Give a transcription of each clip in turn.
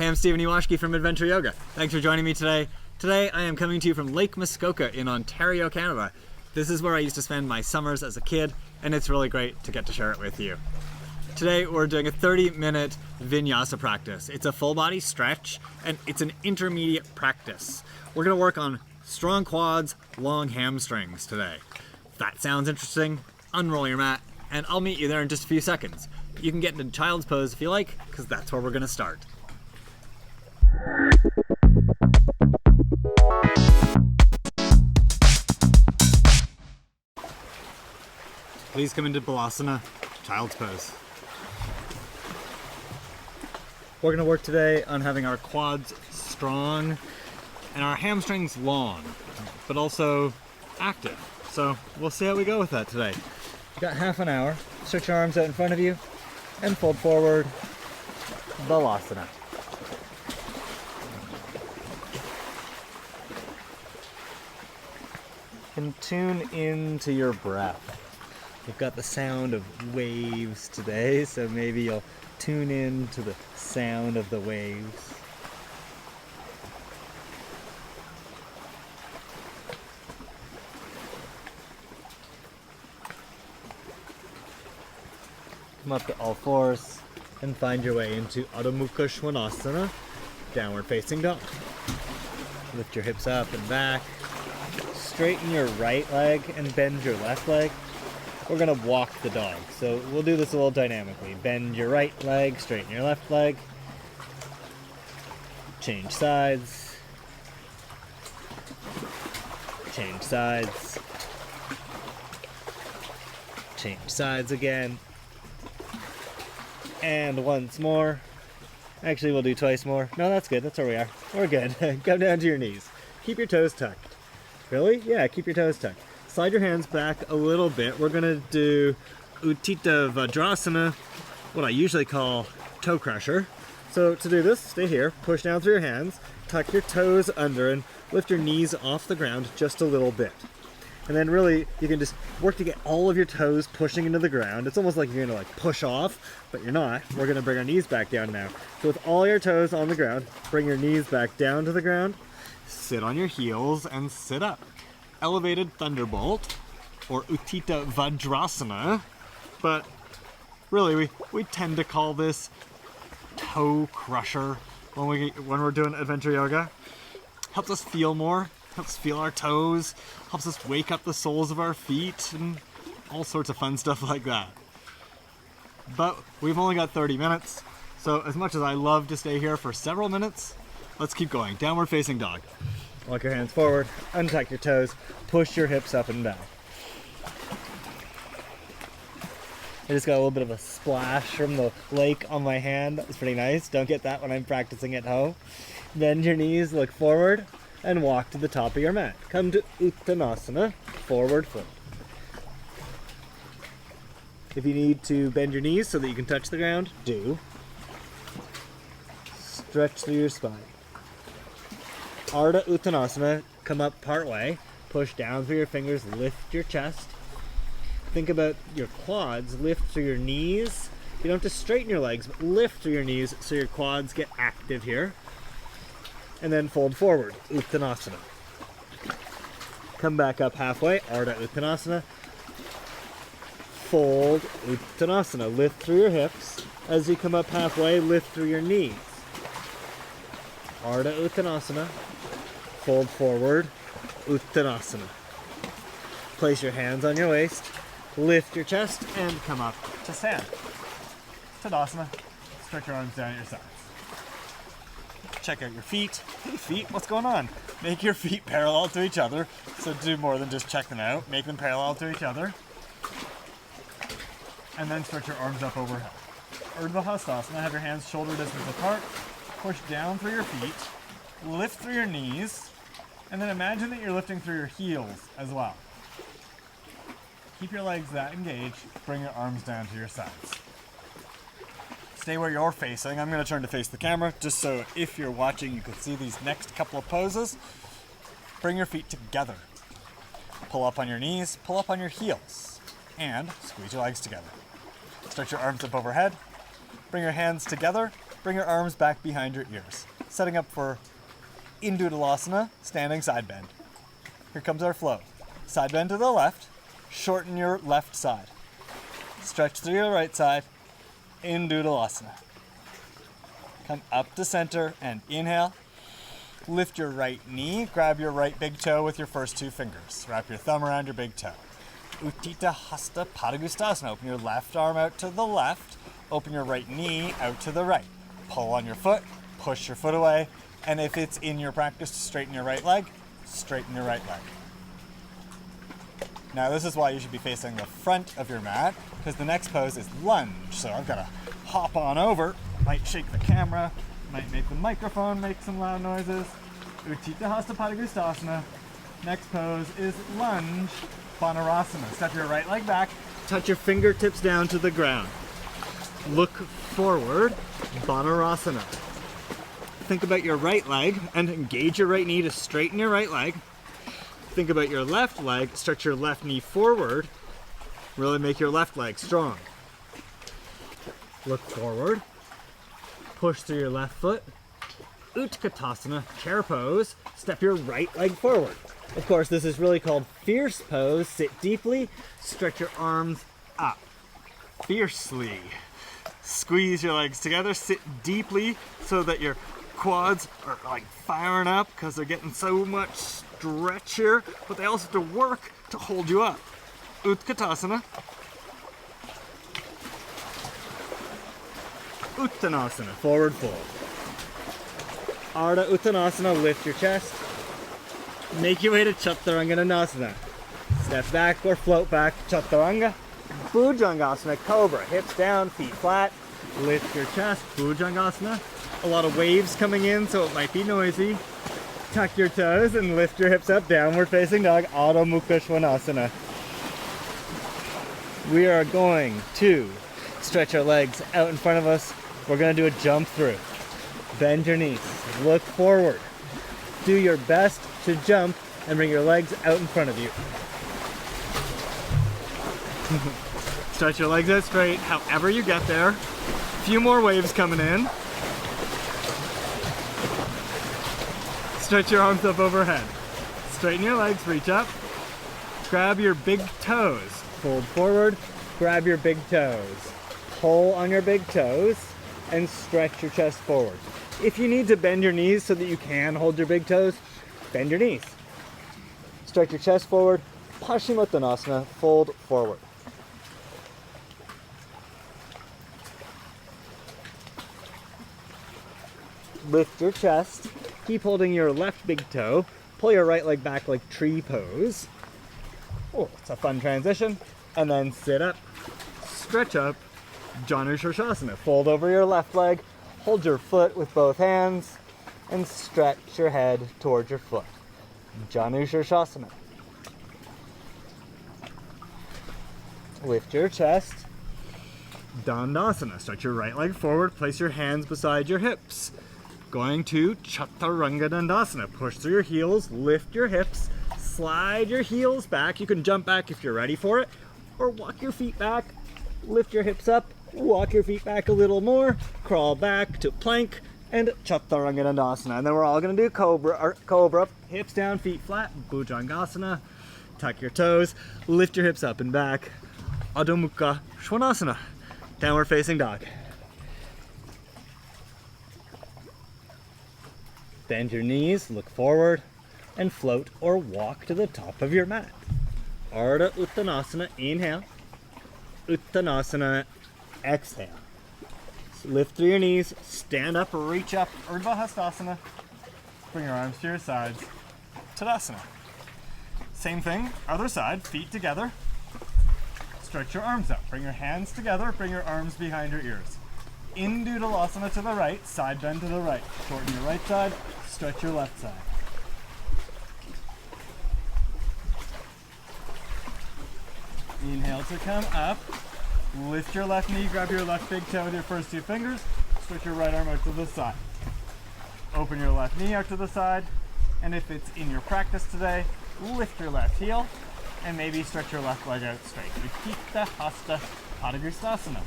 Hey, I'm Stephen Ewashkiw from Adventure Yoga. Thanks for joining me today. Today I am coming to you from Lake Muskoka in Ontario, Canada. This is where I used to spend my summers as a kid, and it's really great to get to share it with you. Today we're doing a 30-minute Vinyasa practice. It's a full body stretch, and it's an intermediate practice. We're going to work on strong quads, long hamstrings today. If that sounds interesting, unroll your mat, and I'll meet you there in just a few seconds. You can get into child's pose if you like, because that's where we're going to start. Please come into Balasana, child's pose. We're going to work today on having our quads strong and our hamstrings long, but also active. So we'll see how we go with that today. You've got half an hour. Stretch your arms out in front of you and fold forward, Balasana. And tune into your breath. We've got the sound of waves today, so maybe you'll tune in to the sound of the waves. Come up to all fours and find your way into Aramukha, downward facing dog. Lift your hips up and back. Straighten your right leg and bend your left leg. We're gonna walk the dog, so we'll do this a little dynamically. Bend your right leg, straighten your left leg. Change sides. Change sides. Change sides again. And once more. Actually, we'll do twice more. No, that's good. That's where we are. We're good. Come down to your knees. Keep your toes tucked. Really? Yeah, keep your toes tucked. Slide your hands back a little bit. We're going to do Uttanasana Vajrasana, what I usually call toe crusher. So to do this, stay here, push down through your hands, tuck your toes under, and lift your knees off the ground just a little bit. And then really, you can just work to get all of your toes pushing into the ground. It's almost like you're going to push off, but you're not. We're going to bring our knees back down now. So with all your toes on the ground, bring your knees back down to the ground. Sit on your heels and sit up. Elevated Thunderbolt, or Uttanasana Vajrasana, but really we tend to call this toe crusher when we're doing adventure yoga. Helps us feel more, helps us feel our toes, helps us wake up the soles of our feet, and all sorts of fun stuff like that. But we've only got 30 minutes, so as much as I love to stay here for several minutes, let's keep going. Downward facing dog. Walk your hands forward, untuck your toes, push your hips up and back. I just got a little bit of a splash from the lake on my hand. That was pretty nice. Don't get that when I'm practicing at home. Bend your knees, look forward, and walk to the top of your mat. Come to Uttanasana, forward fold. If you need to bend your knees so that you can touch the ground, do. Stretch through your spine. Ardha Uttanasana, come up part way, push down through your fingers, lift your chest. Think about your quads, lift through your knees. You don't have to straighten your legs, but lift through your knees so your quads get active here. And then fold forward, Uttanasana. Come back up halfway, Ardha Uttanasana. Fold, Uttanasana. Lift through your hips. As you come up halfway, lift through your knees. Ardha Uttanasana. Fold forward, Uttanasana. Place your hands on your waist, lift your chest, and come up to stand. Tadasana. Stretch your arms down at your sides. Check out your feet. Hey feet, what's going on? Make your feet parallel to each other. So do more than just check them out. Make them parallel to each other. And then stretch your arms up overhead. Vajrasana. Have your hands shoulder distance apart. Push down through your feet. Lift through your knees, and then imagine that you're lifting through your heels as well. Keep your legs that engaged. Bring your arms down to your sides. Stay where you're facing. I'm going to turn to face the camera just so if you're watching you can see these next couple of poses. Bring your feet together. Pull up on your knees, pull up on your heels, and squeeze your legs together. Stretch your arms up overhead. Bring your hands together bring your arms back behind your ears. Setting up for Untitled, standing side bend. Here comes our flow. Side bend to the left, shorten your left side. Stretch through your right side, Untitled. Come up to center and inhale. Lift your right knee, grab your right big toe with your first two fingers. Wrap your thumb around your big toe. Uttanasana Padangusthasana. Open your left arm out to the left. Open your right knee out to the right. Pull on your foot, push your foot away, and if it's in your practice to straighten your right leg, straighten your right leg. Now this is why you should be facing the front of your mat, because the next pose is lunge. So I'm gonna hop on over, might shake the camera, might make the microphone make some loud noises. Uttanasana Padangusthasana. Next pose is Lunge Bonarasana. Step your right leg back, touch your fingertips down to the ground. Look forward, Bonarasana. Think about your right leg and engage your right knee to straighten your right leg. Think about your left leg, stretch your left knee forward, really make your left leg strong. Look forward, push through your left foot, Uttanasana, chair pose, step your right leg forward. Of course, this is really called fierce pose. Sit deeply, stretch your arms up, fiercely. Squeeze your legs together, sit deeply so that your quads are like firing up because they're getting so much stretch here, but they also have to work to hold you up. Uttanasana. Uttanasana, forward fold. Ardha Uttanasana, lift your chest. Make your way to Chaturanga. Step back or float back, Chaturanga. Bhujangasana, cobra, hips down, feet flat. Lift your chest, Bhujangasana. A lot of waves coming in, so it might be noisy. Tuck your toes and lift your hips up, downward facing dog, Aramukha Svanasana. We are going to stretch our legs out in front of us. We're going to do a jump through. Bend your knees, look forward. Do your best to jump and bring your legs out in front of you. Stretch your legs out straight, however you get there. A few more waves coming in. Stretch your arms up overhead. Straighten your legs, reach up. Grab your big toes. Fold forward, grab your big toes. Pull on your big toes and stretch your chest forward. If you need to bend your knees so that you can hold your big toes, bend your knees. Stretch your chest forward, Paschimottanasana, fold forward. Lift your chest, keep holding your left big toe, pull your right leg back like tree pose. Oh, it's a fun transition. And then sit up, stretch up, Vajrasana. Fold over your left leg, hold your foot with both hands, and stretch your head towards your foot. Vajrasana. Lift your chest, Dandasana. Stretch your right leg forward, place your hands beside your hips. Going to Chaturanga. Push through your heels, lift your hips, slide your heels back. You can jump back if you're ready for it, or walk your feet back, lift your hips up, walk your feet back a little more, crawl back to plank and Chaturanga. And then we're all going to do cobra, hips down, feet flat, Bhujangasana. Tuck your toes, lift your hips up and back, Aramukha Svanasana, downward facing dog. Bend your knees, look forward, and float or walk to the top of your mat. Ardha Uttanasana, inhale. Uttanasana, exhale. So lift through your knees, stand up, reach up, Urdhva. Bring your arms to your sides, Tadasana. Same thing, other side, feet together. Stretch your arms up, bring your hands together, bring your arms behind your ears. Untitled to the right, side bend to the right. Shorten your right side, stretch your left side. Inhale to come up. Lift your left knee, grab your left big toe with your first two fingers. Stretch your right arm out to the side. Open your left knee out to the side. And if it's in your practice today, lift your left heel and maybe stretch your left leg out straight. Uttanasana Padangusthasana.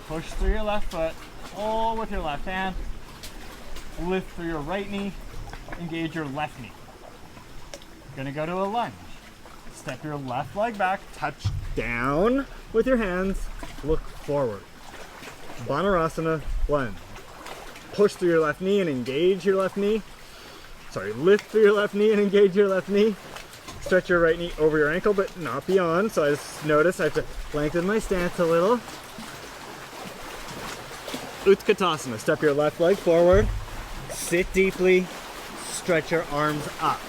Push through your left foot, hold with your left hand, lift through your right knee, engage your left knee. Gonna go to a lunge. Step your left leg back, touch down with your hands, look forward. Bonarasana, lunge. Push through your left knee and engage your left knee. Sorry, lift through your left knee and engage your left knee. Stretch your right knee over your ankle, but not beyond. So I just notice I have to lengthen my stance a little. Uttanasana, step your left leg forward, sit deeply, stretch your arms up.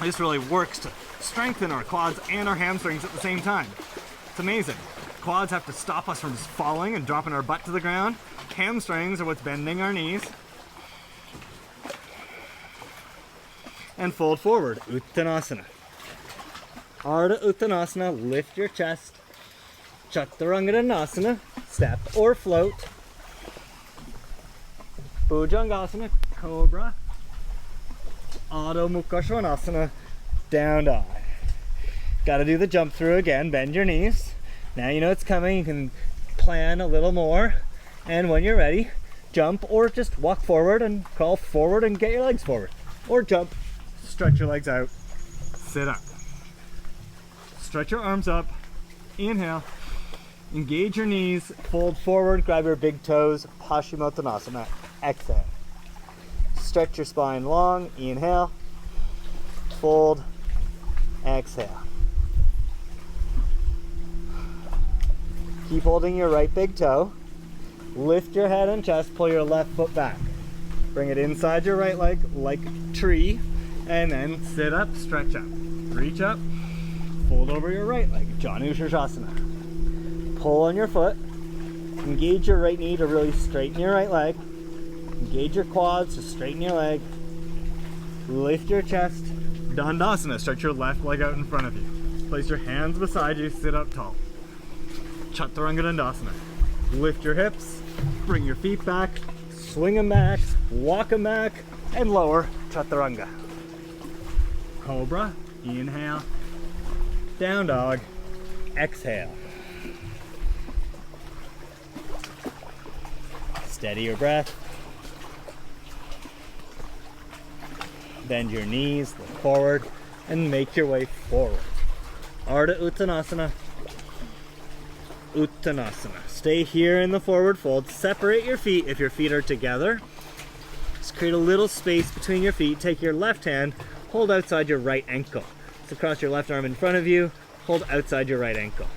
This really works to strengthen our quads and our hamstrings at the same time. It's amazing. Quads have to stop us from just falling and dropping our butt to the ground. Hamstrings are what's bending our knees. And fold forward, Uttanasana. Ardha Uttanasana, lift your chest. Chaturangdanasana, step or float. Bhujangasana, cobra. Aramukha Shavasana, down dog. Gotta do the jump through again, bend your knees. Now you know it's coming, you can plan a little more. And when you're ready, jump or just walk forward and crawl forward and get your legs forward. Or jump, stretch your legs out, sit up. Stretch your arms up, inhale, engage your knees, fold forward, grab your big toes, Paschimottanasana, exhale. Stretch your spine long, inhale, fold, exhale. Keep holding your right big toe. Lift your head and chest, pull your left foot back. Bring it inside your right leg like tree, and then sit up, stretch up. Reach up, fold over your right leg, Vajrasana. Pull on your foot, engage your right knee to really straighten your right leg. Engage your quads to straighten your leg. Lift your chest, Dandasana, stretch your left leg out in front of you. Place your hands beside you, sit up tall. Chaturangdanasana. Lift your hips, bring your feet back, swing them back, walk them back, and lower, Chaturanga. Cobra, inhale, down dog, exhale. Steady your breath. Bend your knees, look forward, and make your way forward. Ardha Uttanasana. Uttanasana. Stay here in the forward fold. Separate your feet if your feet are together. Just create a little space between your feet. Take your left hand, hold outside your right ankle. So cross your left arm in front of you, hold outside your right ankle.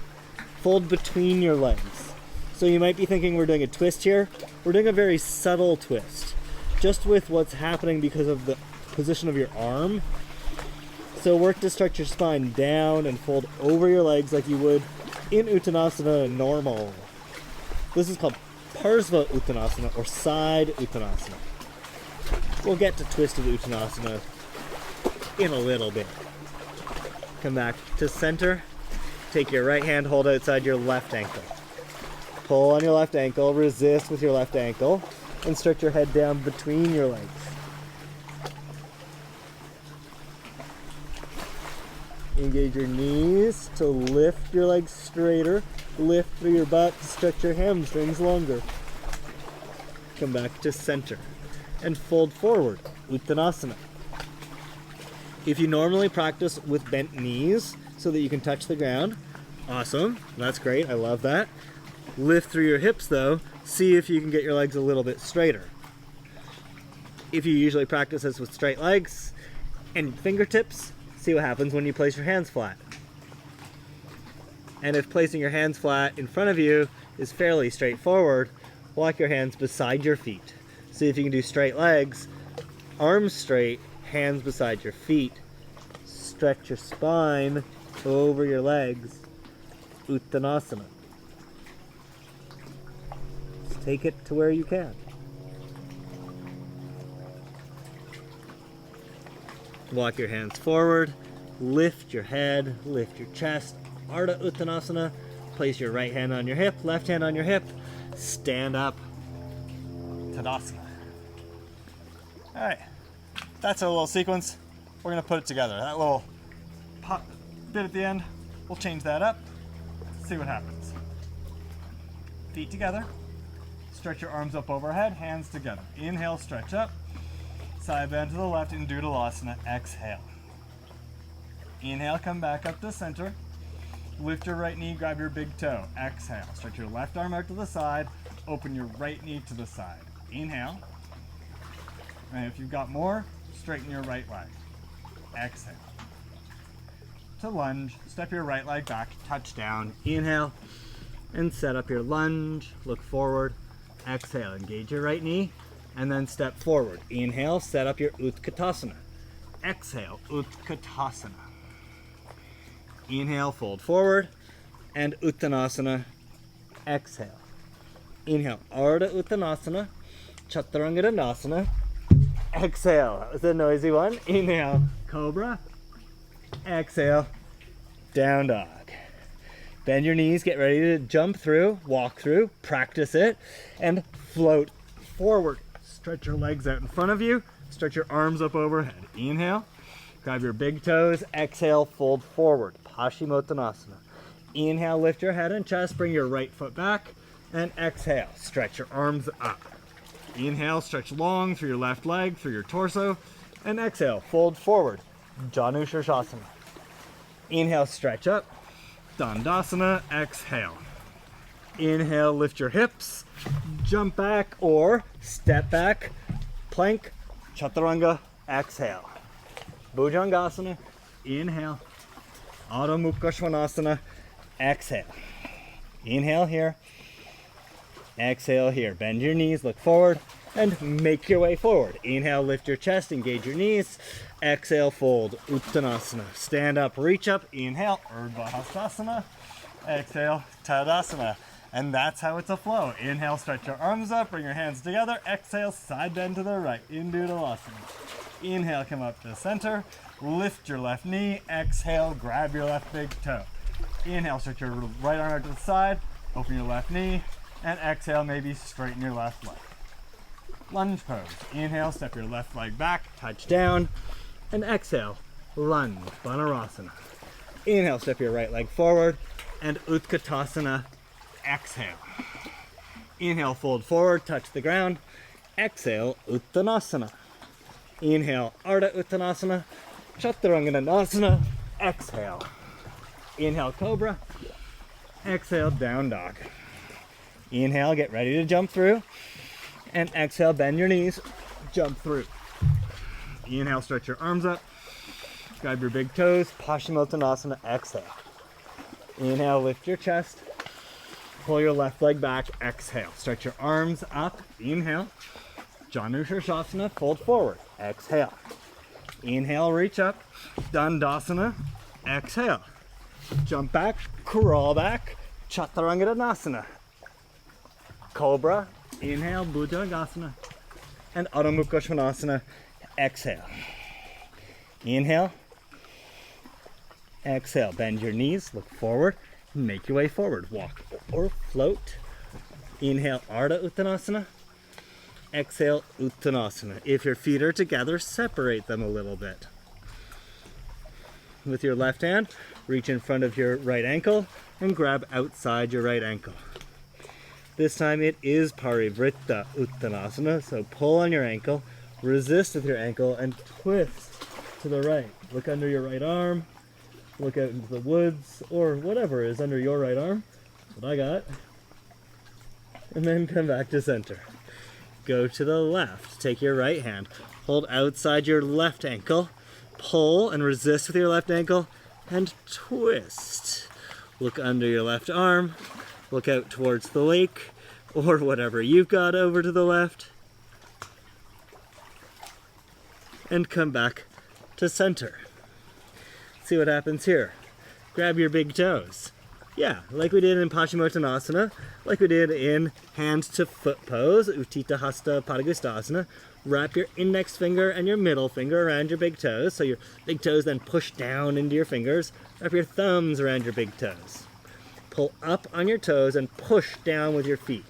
Fold between your legs. So you might be thinking we're doing a twist here. We're doing a very subtle twist, just with what's happening because of the position of your arm. So work to stretch your spine down and fold over your legs like you would in Uttanasana normal. This is called Parsva Uttanasana or side Uttanasana. We'll get to twisted Uttanasana in a little bit. Come back to center. Take your right hand, hold outside your left ankle. Pull on your left ankle, resist with your left ankle, and stretch your head down between your legs. Engage your knees to lift your legs straighter, lift through your butt, stretch your hamstrings longer. Come back to center and fold forward, Uttanasana. If you normally practice with bent knees so that you can touch the ground, awesome, that's great, I love that. Lift through your hips though, see if you can get your legs a little bit straighter. If you usually practice this with straight legs and fingertips, see what happens when you place your hands flat. And if placing your hands flat in front of you is fairly straightforward, walk your hands beside your feet. See if you can do straight legs, arms straight, hands beside your feet. Stretch your spine over your legs, Uttanasana. Just take it to where you can. Walk your hands forward, lift your head, lift your chest, Ardha Uttanasana. Place your right hand on your hip, left hand on your hip, stand up, Tadasana. All right, that's our little sequence. We're gonna put it together. That little pop bit at the end, we'll change that up. See what happens. Feet together. Stretch your arms up overhead, hands together. Inhale, stretch up. Side bend to the left in Uttanasana. Exhale. Inhale, come back up to center. Lift your right knee, grab your big toe. Exhale. Stretch your left arm out to the side. Open your right knee to the side. Inhale. And if you've got more, straighten your right leg. Exhale. To lunge, step your right leg back, touch down. Inhale. And set up your lunge. Look forward. Exhale. Engage your right knee. And then step forward. Inhale. Set up your Uttanasana. Exhale. Uttanasana. Inhale. Fold forward. And Uttanasana. Exhale. Inhale. Ardha Uttanasana. Chaturanga. Exhale. That was a noisy one. Inhale. Cobra. Exhale. Down dog. Bend your knees, get ready to jump through, walk through, practice it, and float forward. Stretch your legs out in front of you, stretch your arms up overhead. Inhale, grab your big toes, exhale, fold forward, Paschimottanasana. Inhale, lift your head and chest, bring your right foot back, and exhale, stretch your arms up. Inhale, stretch long through your left leg, through your torso, and exhale, fold forward, Janushirshasana. Inhale, stretch up. Dandasana, exhale. Inhale, lift your hips, jump back or step back, plank, chaturanga, exhale. Bhujangasana, inhale. Aramukha Svanasana, exhale. Inhale here, exhale here. Bend your knees, look forward, and make your way forward. Inhale, lift your chest, engage your knees. Exhale, fold, Uttanasana. Stand up, reach up, inhale, Urdhva. Exhale, Tadasana. And that's how it's a flow. Inhale, stretch your arms up, bring your hands together. Exhale, side bend to the right, in Uttanasana. Inhale, come up to center. Lift your left knee. Exhale, grab your left big toe. Inhale, stretch your right arm out to the side. Open your left knee. And exhale, maybe straighten your left leg. Lunge pose. Inhale, step your left leg back, touch down. And exhale, Lunge Bonarasana. Inhale, step your right leg forward, and Uttanasana. Exhale. Inhale, fold forward, touch the ground. Exhale, Uttanasana. Inhale, Ardha Uttanasana. Chaturanga. Exhale. Inhale, Cobra. Exhale, Down Dog. Inhale, get ready to jump through. And exhale, bend your knees, jump through. Inhale, stretch your arms up. Grab your big toes, Paschimottanasana, exhale. Inhale, lift your chest. Pull your left leg back, exhale. Stretch your arms up, inhale. Janushirshasana, fold forward, exhale. Inhale, reach up, Dandasana, exhale. Jump back, crawl back, Chaturanga. Cobra, inhale, Bhujangasana, and Aramukha Svanasana. Exhale. Inhale. Exhale. Bend your knees. Look forward. Make your way forward. Walk or float. Inhale. Ardha Uttanasana. Exhale. Uttanasana. If your feet are together, separate them a little bit. With your left hand, reach in front of your right ankle and grab outside your right ankle. This time it is Parivritta Uttanasana, so pull on your ankle. Resist with your ankle and twist to the right. Look under your right arm, look out into the woods, or whatever is under your right arm. That's what I got. And then come back to center. Go to the left. Take your right hand. Hold outside your left ankle. Pull and resist with your left ankle and twist. Look under your left arm. Look out towards the lake or whatever you've got over to the left. And come back to center. See what happens here. Grab your big toes. Yeah, like we did in Paschimottanasana, like we did in hand to foot pose, Uttita Hasta Padangusthasana. Wrap your index finger and your middle finger around your big toes, so your big toes then push down into your fingers. Wrap your thumbs around your big toes. Pull up on your toes and push down with your feet.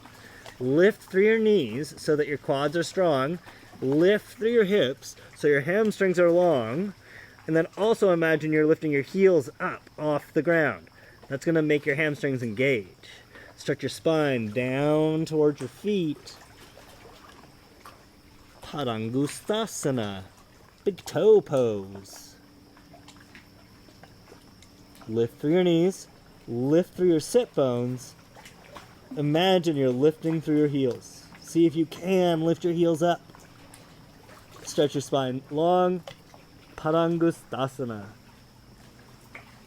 Lift through your knees so that your quads are strong. Lift through your hips so your hamstrings are long. And then also imagine you're lifting your heels up off the ground. That's going to make your hamstrings engage. Stretch your spine down towards your feet. Padangusthasana Big Toe Pose. Lift through your knees. Lift through your sit bones. Imagine you're lifting through your heels. See if you can lift your heels up. Stretch your spine long. Parangustasana.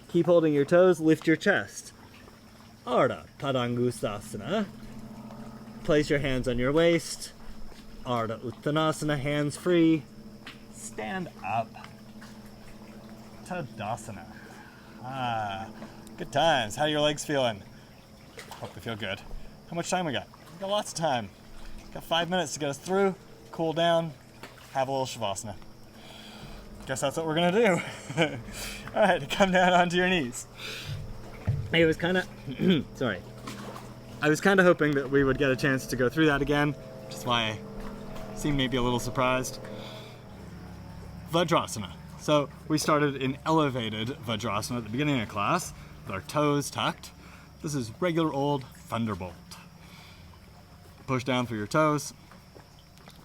Keep holding your toes. Lift your chest. Padangusthasana. Place your hands on your waist. Uttanasana, hands free. Stand up. Tadasana. Good times. How are your legs feeling? Hope they feel good. How much time we got? We got lots of time. Got 5 minutes to get us through. Cool down. Have a little Shavasana. Guess that's what we're gonna do. All right, come down onto your knees. It was kind of, sorry. I was kind of hoping that we would get a chance to go through that again, which is why I seemed maybe a little surprised. Vajrasana. So we started in elevated Vajrasana at the beginning of class, with our toes tucked. This is regular old thunderbolt. Push down through your toes.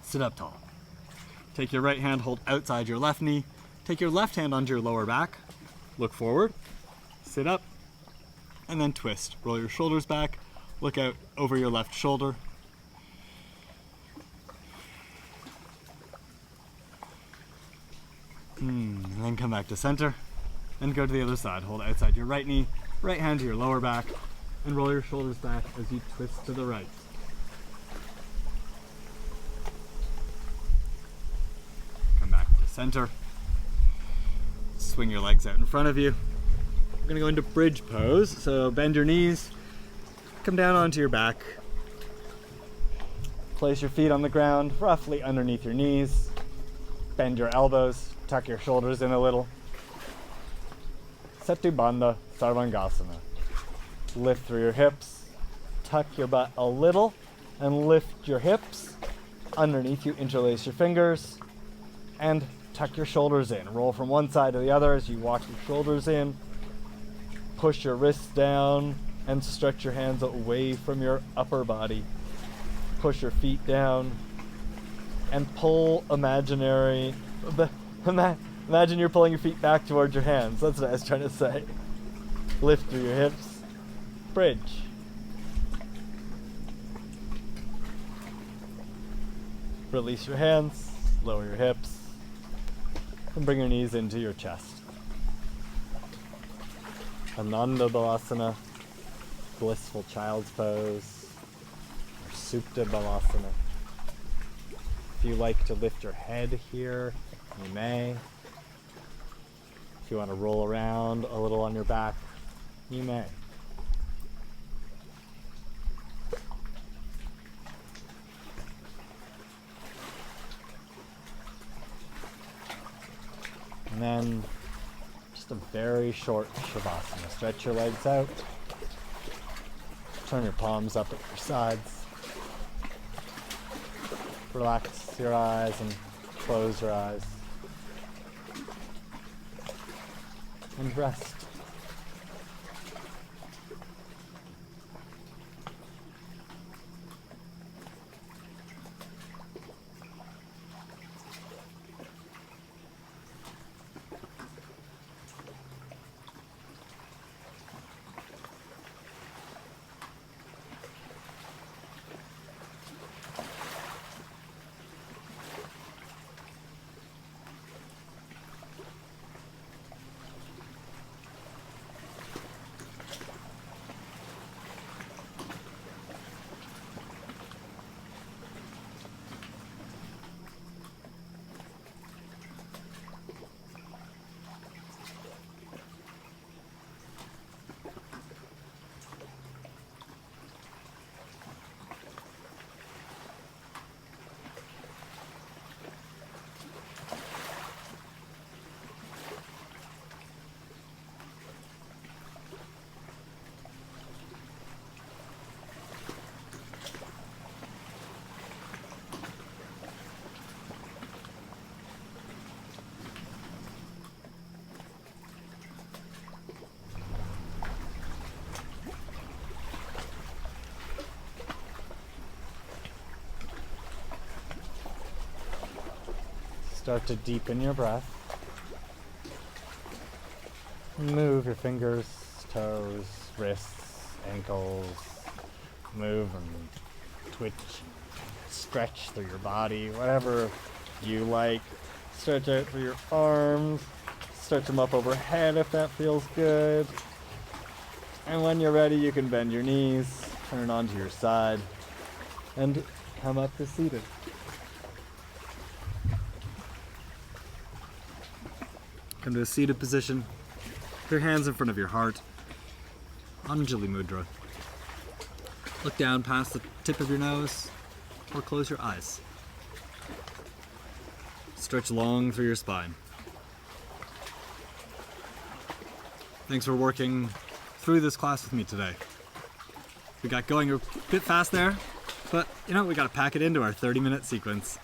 Sit up tall. Take your right hand, hold outside your left knee. Take your left hand onto your lower back. Look forward. Sit up. And then twist. Roll your shoulders back. Look out over your left shoulder. And then come back to center. And go to the other side. Hold outside your right knee. Right hand to your lower back. And roll your shoulders back as you twist to the right. Come back to center. Swing your legs out in front of you. We're going to go into bridge pose. So bend your knees. Come down onto your back. Place your feet on the ground, roughly underneath your knees. Bend your elbows. Tuck your shoulders in a little. Setu Bandha Sarvangasana. Lift through your hips. Tuck your butt a little and lift your hips. Underneath you, interlace your fingers and tuck your shoulders in. Roll from one side to the other as you walk your shoulders in. Push your wrists down and stretch your hands away from your upper body. Push your feet down and pull imagine you're pulling your feet back towards your hands. That's what I was trying to say. Lift through your hips. Bridge. Release your hands. Lower your hips. And bring your knees into your chest. Ananda Balasana, blissful child's pose, or Supta Balasana. If you like to lift your head here, you may. If you want to roll around a little on your back, you may. And then just a very short Shavasana. Stretch your legs out. Turn your palms up at your sides. Relax your eyes and close your eyes. And rest. Start to deepen your breath. Move your fingers, toes, wrists, ankles. Move and twitch, stretch through your body, whatever you like. Stretch out through your arms. Stretch them up overhead if that feels good. And when you're ready, you can bend your knees, turn onto your side, and come up to seated. Come to a seated position. With your hands in front of your heart. Anjali Mudra. Look down past the tip of your nose, or close your eyes. Stretch long through your spine. Thanks for working through this class with me today. We got going a bit fast there, but we got to pack it into our 30-minute sequence.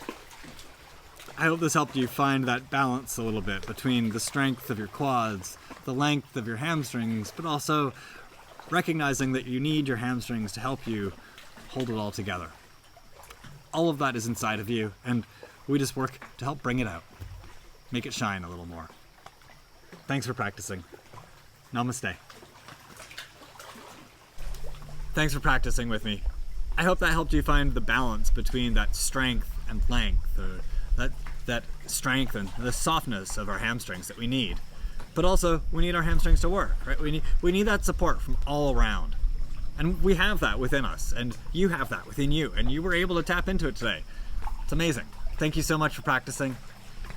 I hope this helped you find that balance a little bit between the strength of your quads, the length of your hamstrings, but also recognizing that you need your hamstrings to help you hold it all together. All of that is inside of you, and we just work to help bring it out. Make it shine a little more. Thanks for practicing. Namaste. Thanks for practicing with me. I hope that helped you find the balance between that strength and length, that strength and the softness of our hamstrings that we need. But also, we need our hamstrings to work, right? We need that support from all around. And we have that within us, and you have that within you, and you were able to tap into it today. It's amazing. Thank you so much for practicing.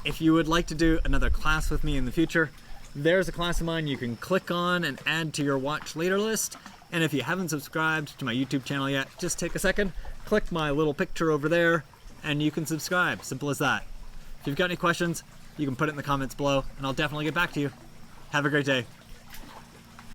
If you would like to do another class with me in the future, there's a class of mine you can click on and add to your watch later list. And if you haven't subscribed to my YouTube channel yet, just take a second, click my little picture over there, and you can subscribe. Simple as that. If you've got any questions, you can put it in the comments below, and I'll definitely get back to you. Have a great day.